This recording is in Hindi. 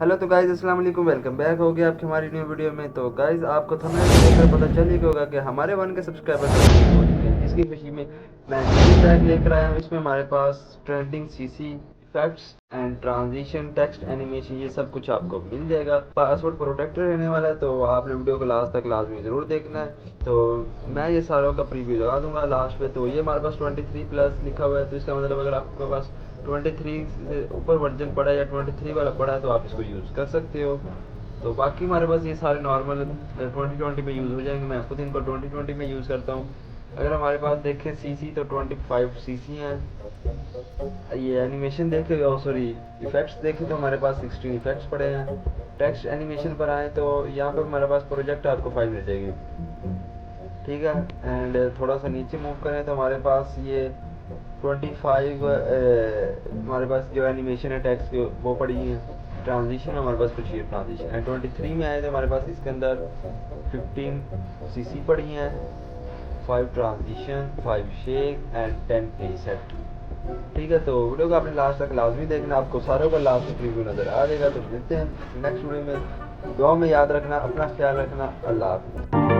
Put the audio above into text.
हेलो तो गाइज अस्सलाम वालेकुम, वेलकम बैक हो गया आपकी हमारी न्यू वीडियो में। तो गाइज आपको थंबनेल से देखकर पता चल ही होगा कि हमारे 1 के सब्सक्राइबर हो चुके हैं, जिसकी खुशी में मैं न्यू पैक लेकर आया हूँ। इसमें हमारे पास trending CC effects and transition text animation ये सब कुछ आपको मिल जाएगा। पासवर्ड प्रोटेक्टर रहने वाला है, तो आपने वीडियो को लास्ट तक लाजमी ज़रूर देखना है। तो मैं ये सारों का प्रीव्यू लगा दूंगा लास्ट पे। तो ये हमारे पास 23+ लिखा हुआ है, तो इसका मतलब अगर आपके पास 23 से ऊपर वर्जन पड़ा है या 23 वाला पड़ा है तो आप इसको यूज़ कर सकते हो। तो बाकी हमारे पास ये सारे नॉर्मल 2020 में यूज़ हो जाएंगे। मैं खुद इनको 2020 में यूज़ करता हूँ। अगर हमारे पास देखें सीसी तो 25 सीसी हैं। ये एनिमेशन देखे, ओ सॉरी, इफेक्ट्स देखे तो हमारे पास 16 इफेक्ट्स पड़े हैं। टेक्स्ट एनिमेशन पर आए तो यहाँ पर हमारे पास प्रोजेक्ट आपको फाइल मिल जाएगी, ठीक है। एंड थोड़ा सा नीचे मूव करें तो हमारे पास ये 25 हमारे पास जो एनिमेशन है टेक्स्ट की वो पड़ी है। ट्रांजिशन हमारे पास कुछ ये ट्रांजिशन है। 23 में आए तो हमारे पास इसके अंदर 15 सीसी पड़ी हैं, 5 ट्रांजिशन, 5 शेक एंड 10 प्रीसेट, ठीक है। तो वीडियो को आपने लास्ट तक लाजमी देखना, आपको सारों का लास्ट रिव्यू नज़र आ जाएगा। तो मिलते हैं नेक्स्ट वीडियो में। दुआ में याद रखना, अपना ख्याल रखना। अल्लाह हाफ़िज़।